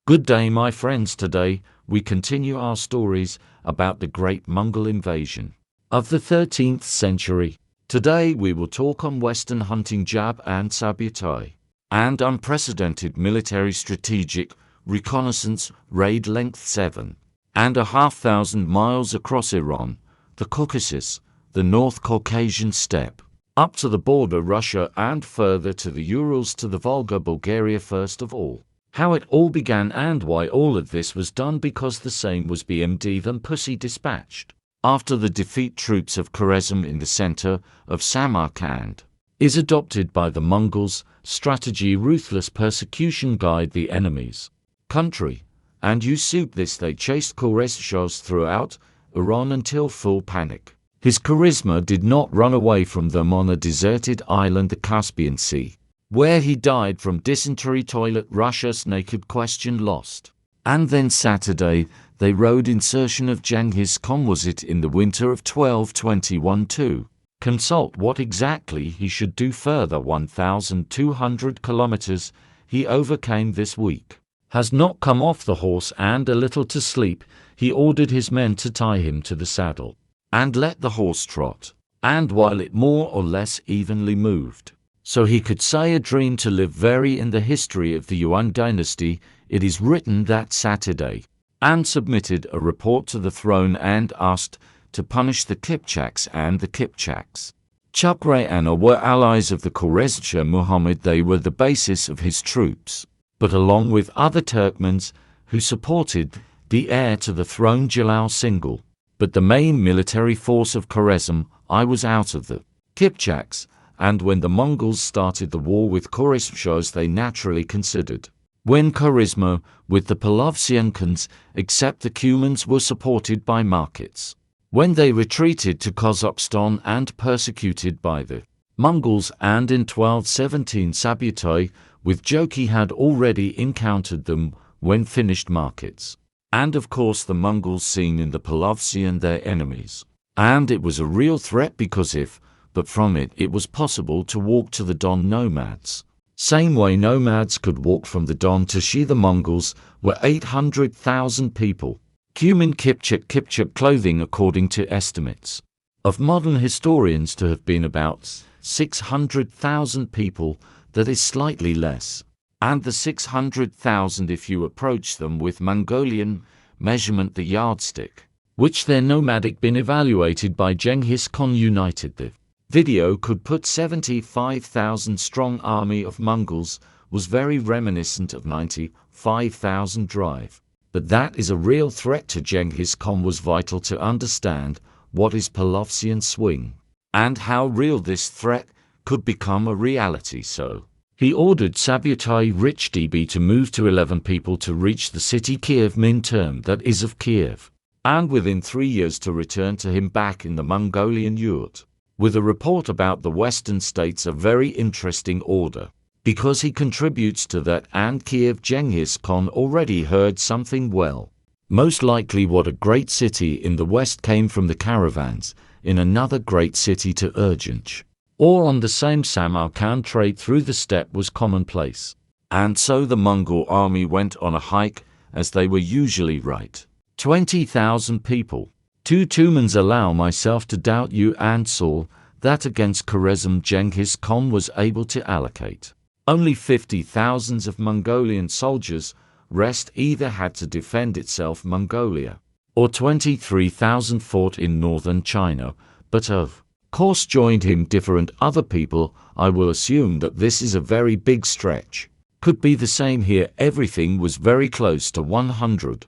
Good day, my friends. Today, we continue our stories about the great Mongol invasion of the 13th century. Today, we will talk on Western hunting Jab and Subutai, and unprecedented military strategic reconnaissance raid length 7,500 miles across Iran, the Caucasus, the North Caucasian steppe, up to the border Russia and further to the Urals to the Volga Bulgaria. First of all, how it all began and why all of this was done, because the same was BMD than Pussy dispatched after the defeat troops of Khwarezm in the center of Samarkand is adopted by the Mongols. Strategy: ruthless persecution guide the enemy's country, and you suit this. They chased Khwarezmshahs throughout Iran until full panic. His charisma did not run away from them on a deserted island, the Caspian Sea, where he died from dysentery. Toilet Russia's naked question lost. And then Saturday, they rode insertion of Genghis Khan. Was it in the winter of 1221 to consult what exactly he should do further? 1,200 kilometers he overcame this week. Has not come off the horse and a little to sleep. He ordered his men to tie him to the saddle and let the horse trot, and while it more or less evenly moved, so he could say a dream to live. Very in the history of the Yuan dynasty, it is written that Saturday, and submitted a report to the throne and asked to punish the Kipchaks, and the Kipchaks, Chukrayana, were allies of the Khwarezmshah Muhammad. They were the basis of his troops, but along with other Turkmens who supported the heir to the throne Jalal Singal. But the main military force of Khwarezm I was out of the Kipchaks, and when the Mongols started the war with Khwarezmshahs, they naturally considered when Khwarezm with the Palovsiankans, except the Cumans, were supported by markets. When they retreated to Kazakhstan and persecuted by the Mongols, and in 1217 Subutai with Joki had already encountered them when finished markets. And of course the Mongols seen in the Palovsian their enemies. And it was a real threat, because but from it was possible to walk to the Don nomads. Same way nomads could walk from the Don to Shi. The Mongols were 800,000 people. Cuman Kipchak clothing, according to estimates of modern historians, to have been about 600,000 people. That is slightly less. And the 600,000 if you approach them with Mongolian measurement, the yardstick, which their nomadic been evaluated by Genghis Khan, united the video could put 75,000 strong army of Mongols, was very reminiscent of 95,000 drive. But that is a real threat to Genghis Khan. Was vital to understand what is Palovsian swing, and how real this threat could become a reality. So he ordered Subutai Rich DB to move to 11 people to reach the city Kiev, Minterm, that is of Kiev, and within 3 years to return to him back in the Mongolian yurt, with a report about the western states. A very interesting order, because he contributes to that, and Kiev. Genghis Khan already heard something. Well, most likely what a great city in the west came from the caravans in another great city to Urgench, or on the same Samarkand. Trade through the steppe was commonplace, and so the Mongol army went on a hike, as they were usually right. 20,000 people. Two Tumans. Allow myself to doubt you and saw that against Khwarezm Genghis Khan was able to allocate only 50,000 of Mongolian soldiers. Rest either had to defend itself, Mongolia, or 23,000 fought in northern China, but of course joined him different other people. I will assume that this is a very big stretch. Could be the same here. Everything was very close to 100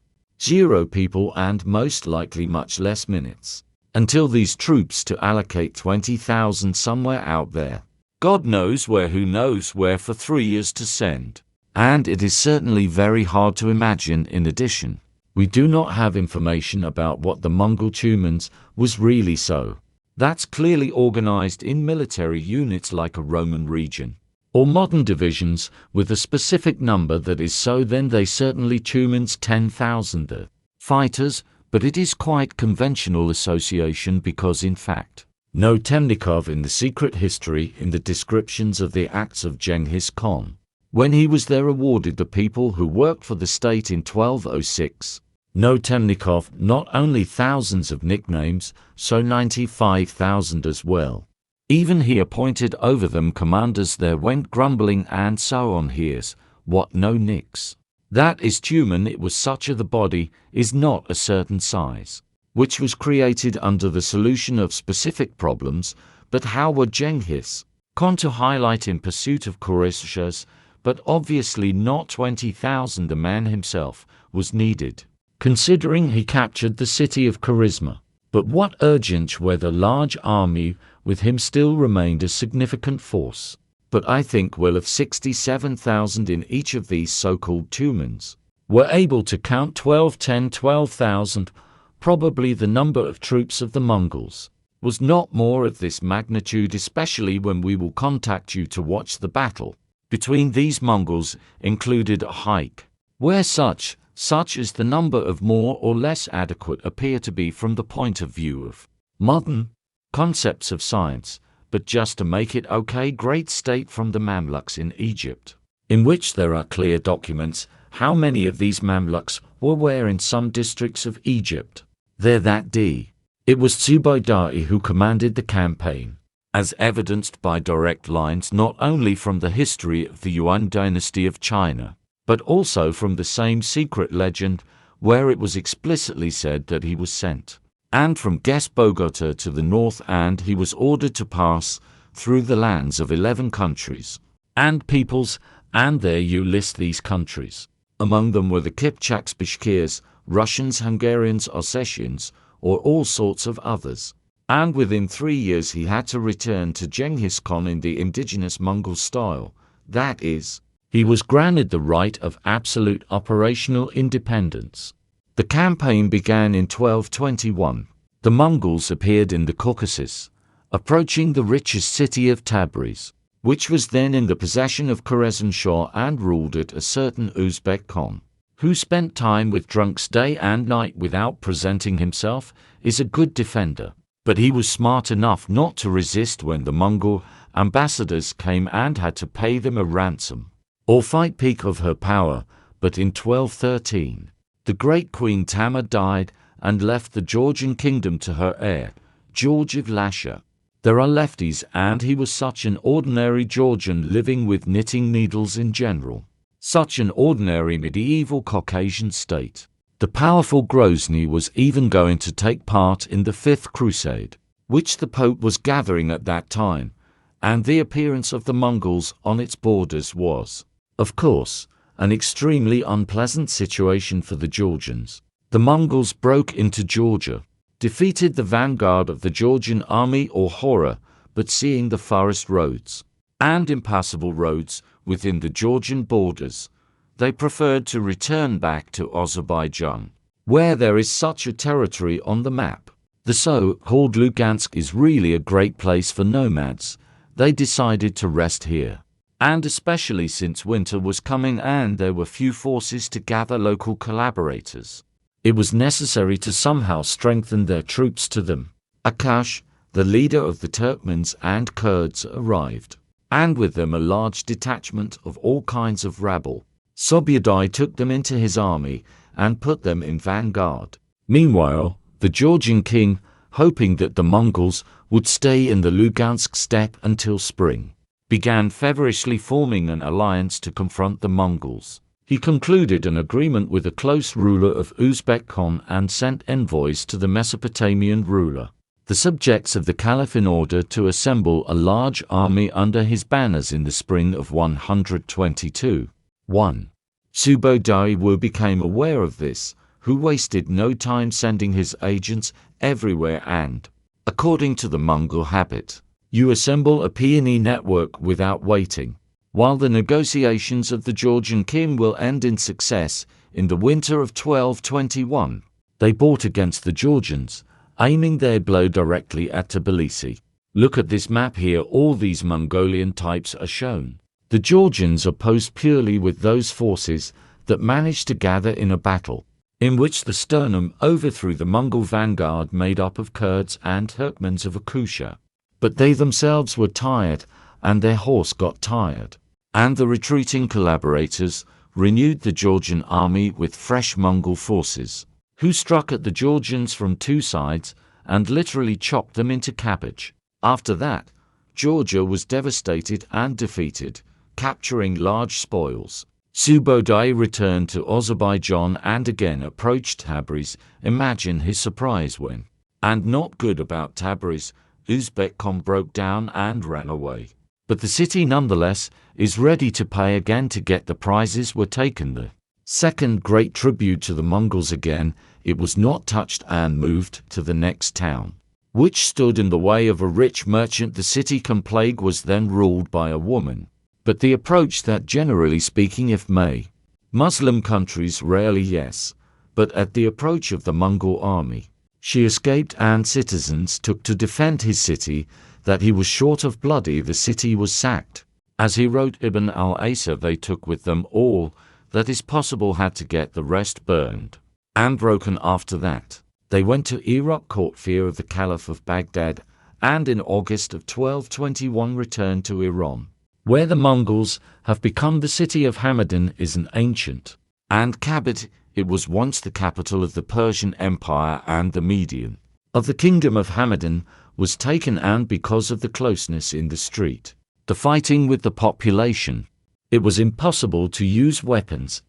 people, and most likely much less minutes until these troops to allocate 20,000 somewhere out there. God knows where, who knows where, for 3 years to send. And it is certainly very hard to imagine. In addition, we do not have information about what the Mongol Tumans was really. So that's clearly organized in military units like a Roman region, or modern divisions with a specific number. That is so then they certainly Tumans 10,000 fighters, but it is quite conventional association, because in fact no Temnikov in the secret history in the descriptions of the acts of Genghis Khan When he was there, awarded the people who worked for the state in 1206. No Temnikov, not only thousands of nicknames, so 95,000 as well. Even he appointed over them commanders. There went grumbling and so on. Here's what no nicks. That is human. It was such a the body is not a certain size, which was created under the solution of specific problems. But how were Genghis Khan to highlight in pursuit of Khorezshahs? But obviously not 20,000. The man himself was needed, considering he captured the city of Charisma. But what urgent were the large army with him still remained a significant force. But I think well of 67,000 in each of these so-called tumans were able to count 12,000. Probably the number of troops of the Mongols was not more of this magnitude, especially when we will contact you to watch the battle between these Mongols included a hike, where such as the number of more or less adequate appear to be from the point of view of modern concepts of science, but just to make it okay, great state from the Mamluks in Egypt, in which there are clear documents how many of these Mamluks were where in some districts of Egypt. There that d. It was Subutai who commanded the campaign, as evidenced by direct lines not only from the history of the Yuan dynasty of China, but also from the same secret legend where it was explicitly said that he was sent, and from Bogota to the north, and he was ordered to pass through the lands of 11 countries and peoples, and there you list these countries. Among them were the Kipchaks, Bashkirs, Russians, Hungarians, Ossetians, or all sorts of others. And within 3 years he had to return to Genghis Khan in the indigenous Mongol style, that is, he was granted the right of absolute operational independence. The campaign began in 1221. The Mongols appeared in the Caucasus, approaching the richest city of Tabriz, which was then in the possession of Khwarezm-Shah and ruled it a certain Uzbek Khan, who spent time with drunks day and night without presenting himself, is a good defender. But he was smart enough not to resist when the Mongol ambassadors came and had to pay them a ransom, or fight peak of her power. But in 1213, the great Queen Tamar died and left the Georgian kingdom to her heir, George of Lasha. There are lefties, and he was such an ordinary Georgian living with knitting needles in general. Such an ordinary medieval Caucasian state. The powerful Grozny was even going to take part in the Fifth Crusade, which the Pope was gathering at that time, and the appearance of the Mongols on its borders was, of course, an extremely unpleasant situation for the Georgians. The Mongols broke into Georgia, defeated the vanguard of the Georgian army or horror, but seeing the forest roads and impassable roads within the Georgian borders, they preferred to return back to Azerbaijan, where there is such a territory on the map. The so-called Lugansk is really a great place for nomads. They decided to rest here, and especially since winter was coming and there were few forces to gather local collaborators, it was necessary to somehow strengthen their troops to them. Akash, the leader of the Turkmens and Kurds, arrived, and with them a large detachment of all kinds of rabble. Subutai took them into his army and put them in vanguard. Meanwhile, the Georgian king, hoping that the Mongols would stay in the Lugansk steppe until spring, began feverishly forming an alliance to confront the Mongols. He concluded an agreement with a close ruler of Uzbek Khan and sent envoys to the Mesopotamian ruler, the subjects of the Caliph, in order to assemble a large army under his banners in the spring of 122. 1. Subutai became aware of this, who wasted no time sending his agents everywhere and, according to the Mongol habit, you assemble a peony network without waiting. While the negotiations of the Georgian king will end in success, in the winter of 1221, they brought against the Georgians, aiming their blow directly at Tbilisi. Look at this map here, all these Mongolian types are shown. The Georgians opposed purely with those forces that managed to gather in a battle, in which the sternum overthrew the Mongol vanguard made up of Kurds and Turkmens of Akusha. But they themselves were tired, and their horse got tired, and the retreating collaborators renewed the Georgian army with fresh Mongol forces, who struck at the Georgians from two sides and literally chopped them into cabbage. After that, Georgia was devastated and defeated, capturing large spoils. Subutai returned to Azerbaijan and again approached Tabriz. Imagine his surprise when, and not good about Tabriz, Uzbek Khan broke down and ran away. But the city nonetheless is ready to pay again to get the prizes were taken. The second great tribute to the Mongols again, it was not touched and moved to the next town, which stood in the way of a rich merchant. The city Plague was then ruled by a woman. But the approach that generally speaking if may, Muslim countries rarely yes, but at the approach of the Mongol army, she escaped and citizens took to defend his city, that he was short of bloody the city was sacked. As he wrote Ibn al-Asir, they took with them all that is possible, had to get the rest burned and broken. After that, they went to Iraq, caught fear of the Caliph of Baghdad, and in August of 1221 returned to Iran, where the Mongols have become the city of Hamadan is an ancient and Kabad. It was once the capital of the Persian Empire, and the median of the kingdom of Hamadan was taken, and because of the closeness in the street, the fighting with the population, it was impossible to use weapons,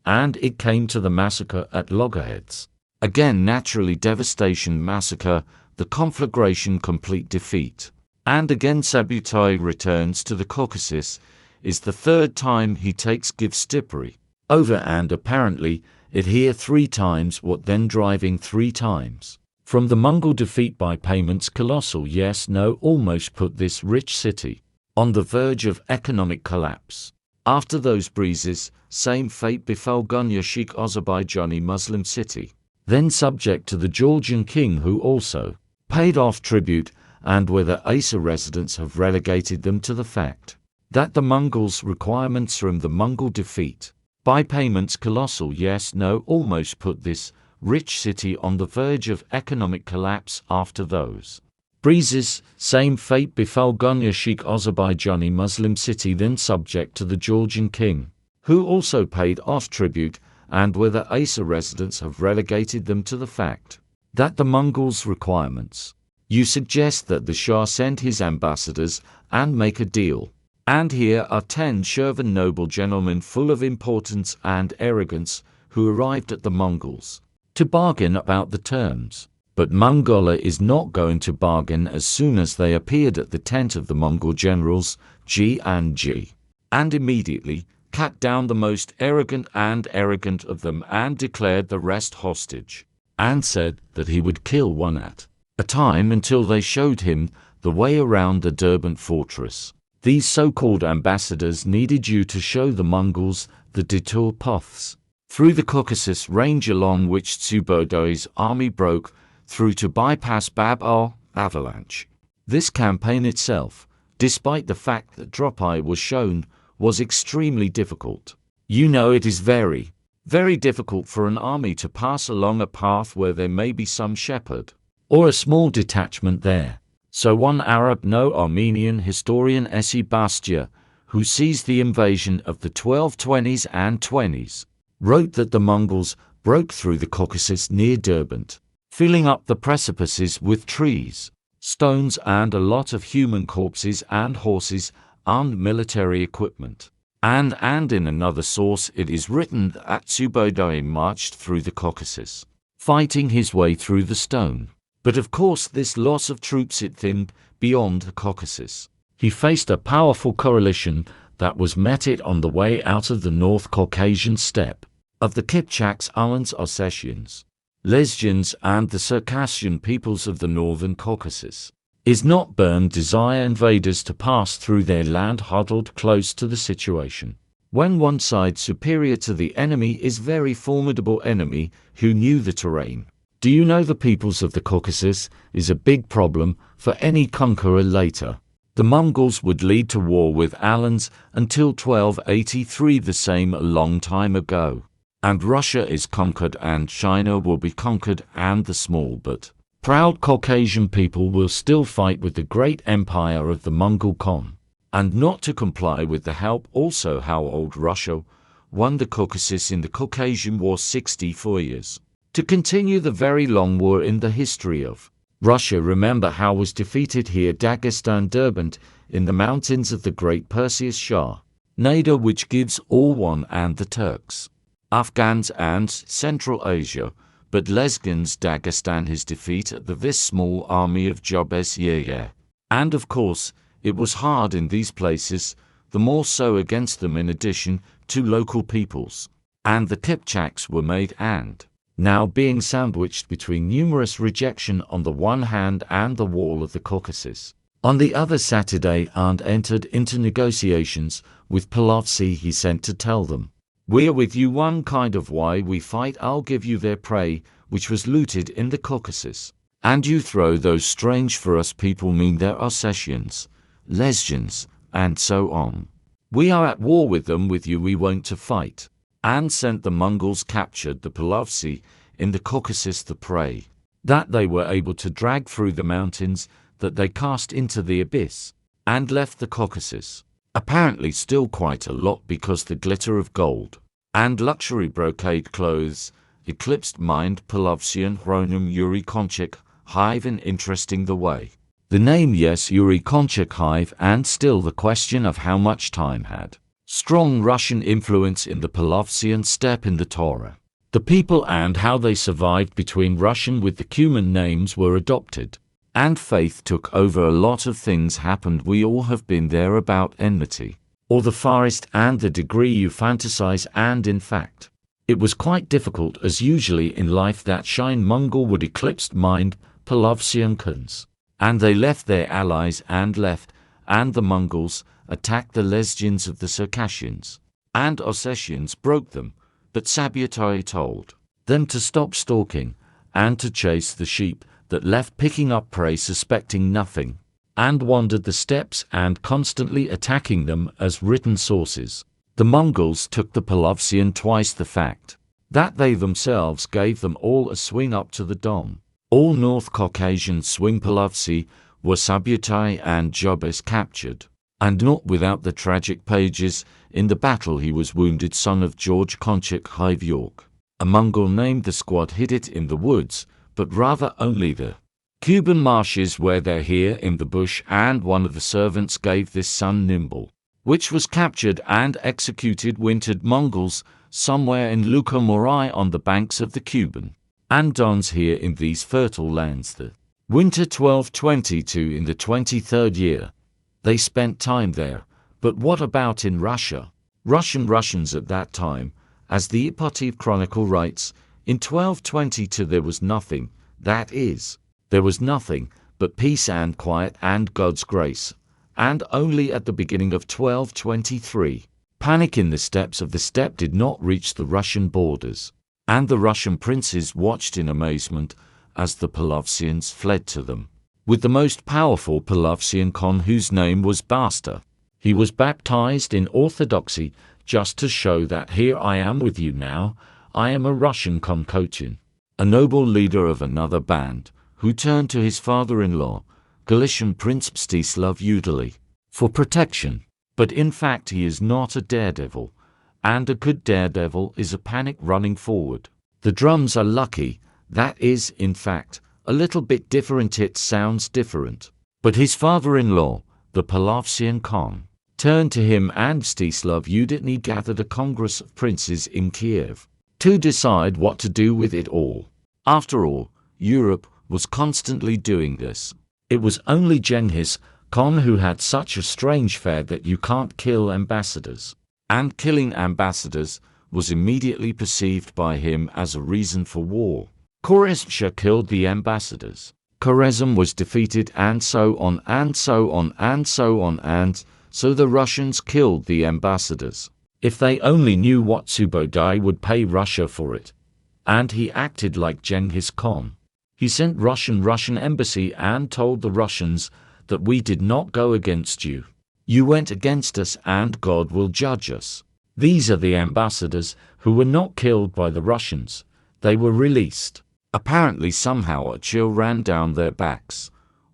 and it came to the massacre at loggerheads. Again naturally devastation, massacre, the conflagration, complete defeat. And again Subutai returns to the Caucasus, is the third time he takes Givstipri over, and apparently it here 3 times, what then driving 3 times. From the Mongol defeat by payments colossal, yes, no, almost put this rich city on the verge of economic collapse. After those breezes, same fate befell Gunya Sheikh Azerbaijani Muslim city, then subject to the Georgian king, who also paid off tribute, and whether Asa residents have relegated them to the fact that the Mongols' requirements from the Mongol defeat by payments colossal, yes, no, almost put this rich city on the verge of economic collapse. After those breezes, same fate befell Gunya Sheikh Azerbaijani Muslim city, then subject to the Georgian king, who also paid off tribute, and whether Asa residents have relegated them to the fact that the Mongols' requirements. You suggest that the Shah send his ambassadors and make a deal. And here are 10 Shirvan noble gentlemen full of importance and arrogance, who arrived at the Mongols to bargain about the terms. But Mongolia is not going to bargain. As soon as they appeared at the tent of the Mongol generals, G and G, and immediately cut down the most arrogant of them, and declared the rest hostage, and said that he would kill one at a time until they showed him the way around the Derbent fortress. These so-called ambassadors needed you to show the Mongols the detour paths through the Caucasus range, along which Subutai's army broke through to bypass Bab al-Avalanche. This campaign itself, despite the fact that Dropai was shown, was extremely difficult. You know, it is very, very difficult for an army to pass along a path where there may be some shepherd or a small detachment there. So one Arab, no Armenian historian, S.E. Bastia, who sees the invasion of the 1220s and 20s, wrote that the Mongols broke through the Caucasus near Derbent, filling up the precipices with trees, stones, and a lot of human corpses and horses, armed military equipment. And in another source it is written that Subutai marched through the Caucasus, fighting his way through the stone. But of course this loss of troops it thinned beyond the Caucasus. He faced a powerful coalition that was met it on the way out of the North Caucasian steppe, of the Kipchaks, Alans, Ossetians, Lesgians, and the Circassian peoples of the northern Caucasus. Is not burned desire invaders to pass through their land, huddled close to the situation, when one side superior to the enemy is very formidable enemy who knew the terrain. Do you know the peoples of the Caucasus is a big problem for any conqueror later. The Mongols would lead to war with Alans until 1283, the same a long time ago. And Russia is conquered and China will be conquered, and the small but proud Caucasian people will still fight with the great empire of the Mongol Khan. and not to comply with the help. Also, how old Russia won the Caucasus in the Caucasian War 64 years. To continue the very long war in the history of Russia, remember how was defeated here Dagestan, Derbent, in the mountains of the great Perseus Shah, Nader, which gives all one, and the Turks, Afghans and Central Asia, but Lesgans Dagestan, his defeat at this small army of Jabez Yeye. And of course, it was hard in these places, the more so against them in addition to local peoples. And the Kipchaks were made and now being sandwiched between numerous rejection on the one hand and the wall of the Caucasus on the other. Saturday and entered into negotiations with Polovsy. He sent to tell them, "We are with you. One kind of why we fight. I'll give you their prey, which was looted in the Caucasus, and you throw those strange for us people, mean their Ossetians, Lesgians, and so on. We are at war with them, with you we won't to fight." And sent the Mongols captured the Polovsy in the Caucasus the prey that they were able to drag through the mountains that they cast into the abyss, and left the Caucasus apparently still quite a lot, because the glitter of gold and luxury brocade clothes eclipsed mind Polovsian Hronum Yuri Konchik hive in interesting the way. The name, yes, Yuri Konchik hive, and still the question of how much time had strong Russian influence in the Polovsian steppe in the Torah. The people and how they survived between Russian with the Cuman names were adopted, and faith took over. A lot of things happened. We all have been there about enmity, or the forest, and the degree you fantasize, and in fact, it was quite difficult, as usually in life, that shine Mongol would eclipse mind Polovsian Khans, and they left their allies and left, and the Mongols attacked the Lesgians of the Circassians, and Ossetians broke them, but Subutai told them to stop stalking, and to chase the sheep that left picking up prey suspecting nothing, and wandered the steppes and constantly attacking them. As written sources, the Mongols took the Polovsian twice. The fact that they themselves gave them all a swing up to the Don. All North Caucasian swing Polovsy were Subutai and Jebe's captured, and not without the tragic pages. In the battle he was wounded, son of George Konchik Hive York. A Mongol named the squad hid it in the woods, but rather only the Cuban marshes where they're here in the bush, and one of the servants gave this son Nimble, which was captured and executed. Wintered Mongols somewhere in Luka Morai on the banks of the Cuban and Dons here in these fertile lands. The winter 1222 in the 23rd year. They spent time there. But what about in Russia? Russians at that time, as the Ipotiv Chronicle writes, in 1222 there was nothing, that is, there was nothing but peace and quiet and God's grace, and only at the beginning of 1223, panic in the steppes of the steppe did not reach the Russian borders, and the Russian princes watched in amazement as the Polovsians fled to them, with the most powerful Polovsian Khan, whose name was Basta. He was baptized in Orthodoxy just to show that here I am with you now, I am a Russian Khan, a noble leader of another band, who turned to his father-in-law, Galician Prince Mstislav Udali, for protection. But in fact he is not a daredevil, and a good daredevil is a panic running forward. The drums are lucky, that is, in fact, a little bit different. It sounds different. But his father-in-law, the Polovsian Khan, turned to him, and Mstislav Udali gathered a congress of princes in Kiev to decide what to do with it all. After all, Europe was constantly doing this. It was only Genghis Khan who had such a strange fare that you can't kill ambassadors, and killing ambassadors was immediately perceived by him as a reason for war. Khwarezmshah killed the ambassadors. Khwarezm was defeated, and so on and so on and so on, and so the Russians killed the ambassadors. If they only knew what Subutai would pay Russia for it. And he acted like Genghis Khan. He sent Russian embassy and told the Russians that we did not go against you. You went against us, and God will judge us. These are the ambassadors who were not killed by the Russians. They were released. Apparently somehow a chill ran down their backs,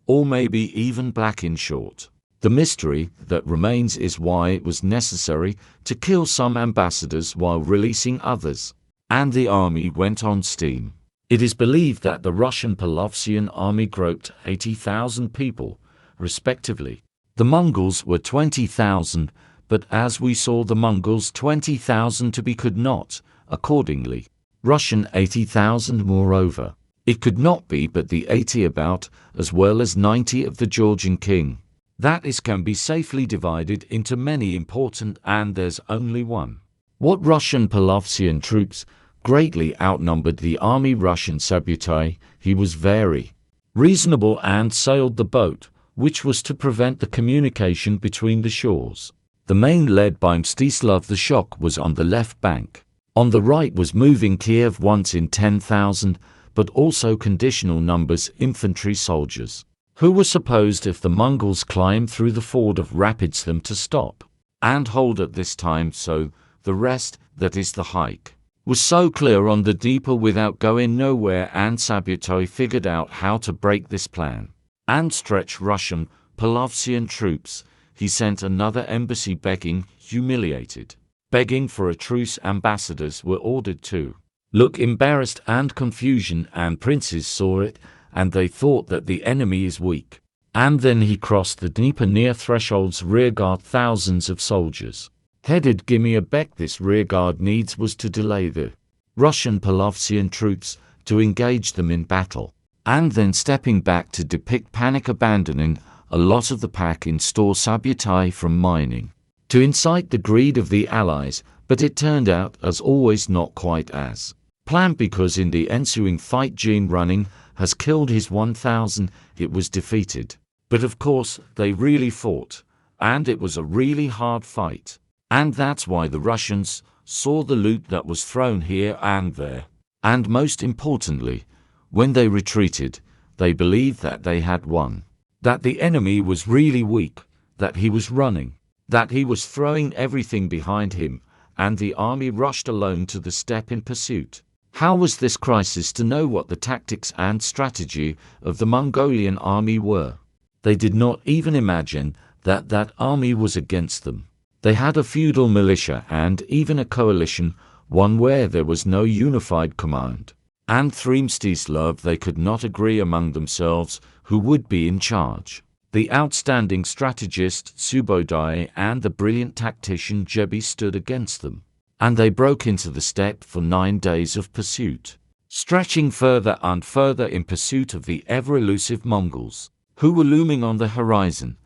or maybe even black in short. The mystery that remains is why it was necessary to kill some ambassadors while releasing others. And the army went on steam. It is believed that the Russian Palovsian army grouped 80,000 people, respectively. The Mongols were 20,000, but as we saw the Mongols 20,000 to be could not, accordingly. Russian 80,000 moreover. It could not be but the 80 about, as well as 90 of the Georgian king. That is can be safely divided into many important and there's only one. What Russian Palovsian troops greatly outnumbered the army Russian Subutai, he was very reasonable and sailed the boat, which was to prevent the communication between the shores. The main led by Mstislav the Shock was on the left bank. On the right was moving Kiev once in 10,000, but also conditional numbers infantry soldiers, who were supposed if the Mongols climbed through the ford of rapids them to stop and hold at this time, so the rest, that is the hike, was so clear on the deeper without going nowhere, and Subutai figured out how to break this plan and stretch Russian Palovsian troops. He sent another embassy begging, humiliated, begging for a truce. Ambassadors were ordered to look embarrassed and confusion, and princes saw it, and they thought that the enemy is weak. And then he crossed the Dnieper near threshold's rearguard. Thousands of soldiers headed Gimia Bek. This rearguard needs was to delay the Russian Palovsian troops, to engage them in battle, and then stepping back to depict panic, abandoning a lot of the pack in store Subutai from mining, to incite the greed of the allies. But it turned out, as always, not quite as planned, because in the ensuing fight Jean Running has killed his 1,000. It was defeated. But of course, they really fought, and it was a really hard fight. And that's why the Russians saw the loot that was thrown here and there. And most importantly, when they retreated, they believed that they had won, that the enemy was really weak, that he was running, that he was throwing everything behind him, and the army rushed alone to the steppe in pursuit. How was this crisis to know what the tactics and strategy of the Mongolian army were? They did not even imagine that that army was against them. They had a feudal militia and even a coalition, one where there was no unified command. And through Mstislav they could not agree among themselves who would be in charge. The outstanding strategist Subutai and the brilliant tactician Jebe stood against them, and they broke into the steppe for 9 days of pursuit, stretching further and further in pursuit of the ever-elusive Mongols, who were looming on the horizon.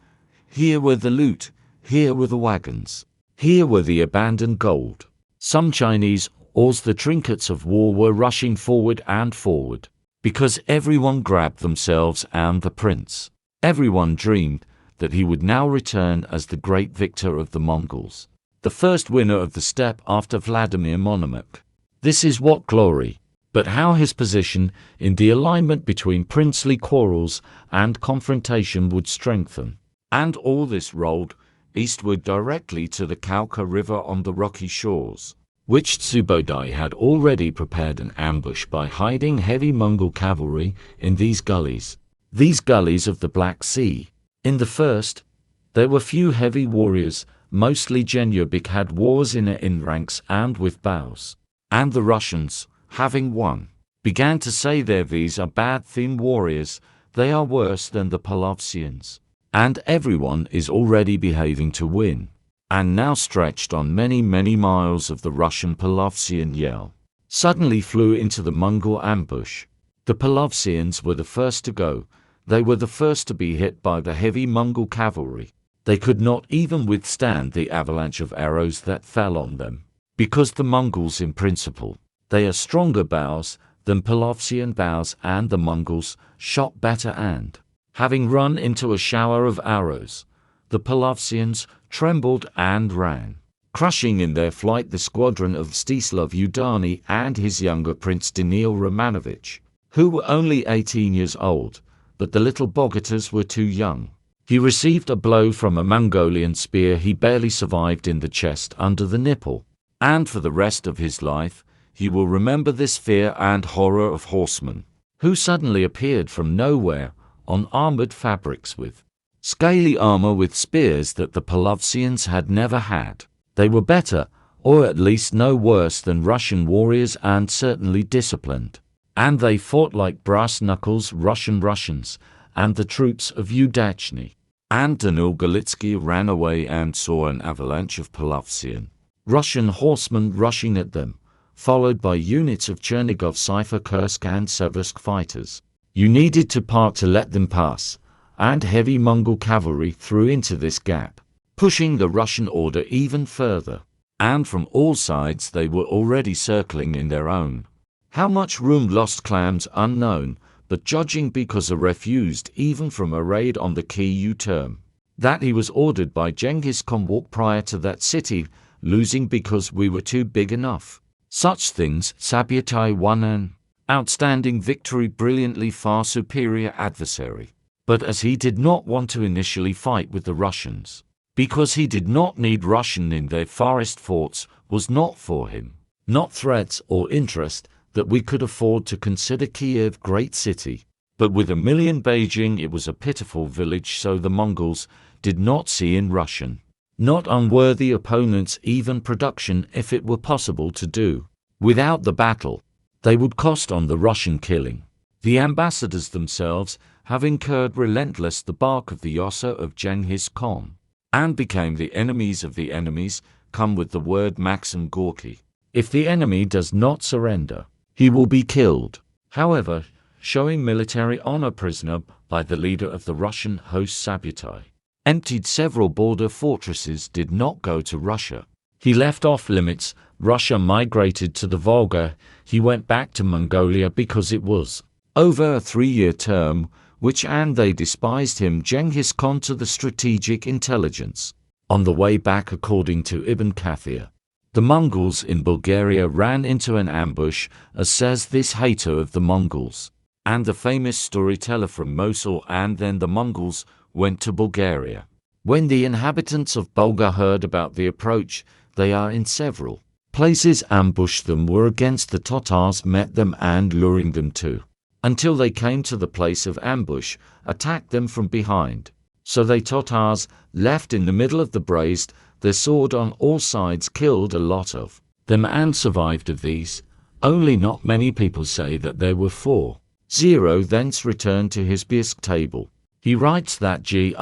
Here were the loot, here were the wagons, here were the abandoned gold. Some Chinese ores, the trinkets of war, were rushing forward and forward, because everyone grabbed themselves and the prince. Everyone dreamed that he would now return as the great victor of the Mongols, the first winner of the steppe after Vladimir Monomakh. This is what glory, but how his position in the alignment between princely quarrels and confrontation would strengthen. And all this rolled eastward directly to the Kalka River on the rocky shores, which Subutai had already prepared an ambush by hiding heavy Mongol cavalry in these gullies of the Black Sea. In the first, there were few heavy warriors, mostly Genyubik had wars in ranks and with bows. And the Russians, having won, began to say these are bad thin warriors, they are worse than the Palovsians. And everyone is already behaving to win. And now stretched on many miles of the Russian Palovsian yell, suddenly flew into the Mongol ambush. The Palovsians were the first to go. They were the first to be hit by the heavy Mongol cavalry. They could not even withstand the avalanche of arrows that fell on them, because the Mongols in principle, they are stronger bows than Palovsian bows, and the Mongols shot better, and, having run into a shower of arrows, the Palovsians trembled and ran, crushing in their flight the squadron of Mstislav Udani and his younger prince Danil Romanovich, who were only 18 years old, but the little Bogatas were too young. He received a blow from a Mongolian spear he barely survived in the chest under the nipple, and for the rest of his life he will remember this fear and horror of horsemen, who suddenly appeared from nowhere on armored fabrics with scaly armor with spears that the Palovsians had never had. They were better, or at least no worse than Russian warriors, and certainly disciplined. And they fought like brass-knuckles Russians, and the troops of Udachny and Danil Galitsky ran away and saw an avalanche of Palovsian Russian horsemen rushing at them, followed by units of Chernigov, Cipher, Kursk and Seversk fighters. You needed to park to let them pass, and heavy Mongol cavalry threw into this gap, pushing the Russian order even further. And from all sides they were already circling in their own. How much room lost clams unknown, but judging because a refused even from a raid on the Kyiv term, that he was ordered by Genghis Khan walk prior to that city, losing because we were too big enough. Such things, Subutai won an outstanding victory, brilliantly far superior adversary. But as he did not want to initially fight with the Russians, because he did not need Russian in their forest forts, was not for him, not threats or interest, that we could afford to consider Kiev great city. But with 1 million Beijing it was a pitiful village, so the Mongols did not see in Russian, not unworthy opponents, even production if it were possible to do without the battle. They would cost on the Russian killing. The ambassadors themselves have incurred relentless the bark of the Yossa of Genghis Khan, and became the enemies of the enemies, come with the word Maxim Gorky. If the enemy does not surrender, he will be killed. However, showing military honor, prisoner by the leader of the Russian host Subutai, emptied several border fortresses, did not go to Russia. He left off limits. Russia migrated to the Volga. He went back to Mongolia because it was over a 3-year term, which and they despised him, Genghis Khan, to the strategic intelligence. On the way back, according to Ibn Kathir, the Mongols in Bulgaria ran into an ambush, as says this hater of the Mongols, and the famous storyteller from Mosul, and then the Mongols went to Bulgaria. When the inhabitants of Volga heard about the approach, they are in several places ambushed them, were against the Tatars, met them and luring them to, until they came to the place of ambush, attacked them from behind. So they Tatars left in the middle of the brazen, their sword on all sides, killed a lot of them and survived of these. Only not many people say that there were 4-0. Thence returned to his Bisk table. He writes that G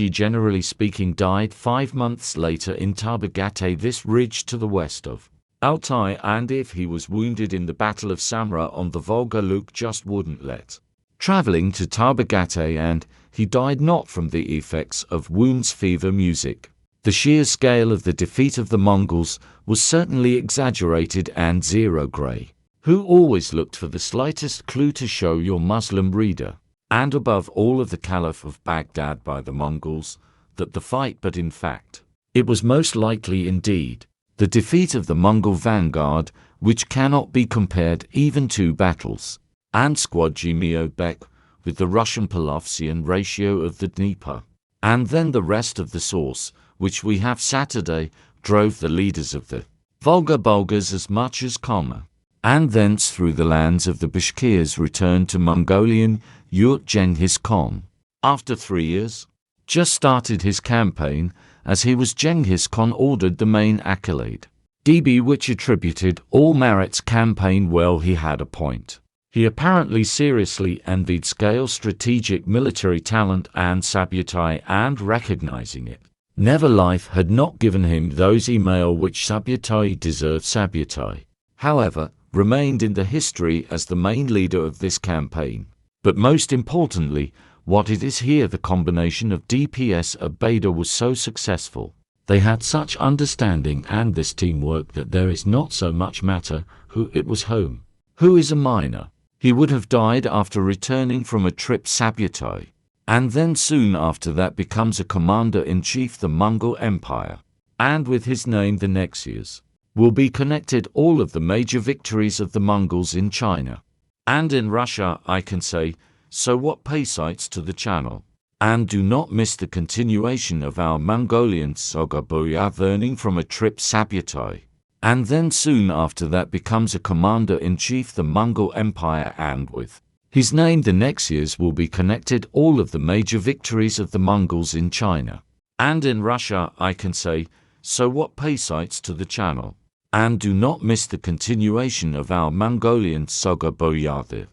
generally speaking died 5 months later in Tarbagate, this ridge to the west of Altai, and if he was wounded in the Battle of Samara on the Volga, Luke just wouldn't let traveling to Tarbagate, and he died not from the effects of wounds, fever, music. The sheer scale of the defeat of the Mongols was certainly exaggerated, and Zero Grey, who always looked for the slightest clue to show your Muslim reader, and above all of the Caliph of Baghdad by the Mongols, that the fight, but in fact, it was most likely indeed the defeat of the Mongol vanguard, which cannot be compared even to battles and Skwadjimio Bek with the Russian Palovsian ratio of the Dnieper, and then the rest of the source, which we have Saturday, drove the leaders of the Volga Bulgars as much as Kama, and thence through the lands of the Bashkirs returned to Mongolian Yurt Genghis Khan. After 3 years, just started his campaign, as he was Genghis Khan ordered the main accolade, DB, which attributed all merits campaign well. He had a point. He apparently seriously envied scale strategic military talent and Subutai, and recognizing it, never life had not given him those email which Subutai deserved. Subutai, however, remained in the history as the main leader of this campaign. But most importantly, what it is here, the combination of DPS of Beda was so successful. They had such understanding and this teamwork that there is not so much matter who it was home, who is a minor. He would have died after returning from a trip Subutai, and then soon after that becomes a commander-in-chief the Mongol Empire, and with his name the next years will be connected all of the major victories of the Mongols in China and in Russia. I can say, so what, pay sights to the channel, and do not miss the continuation of our Mongolian saga. Returning from a trip Subutai, and then soon after that becomes a commander-in-chief the Mongol Empire, and with His name the next years will be connected all of the major victories of the Mongols in China. And in Russia, I can say, so what, pay sites to the channel. And do not miss the continuation of our Mongolian saga Boyardi.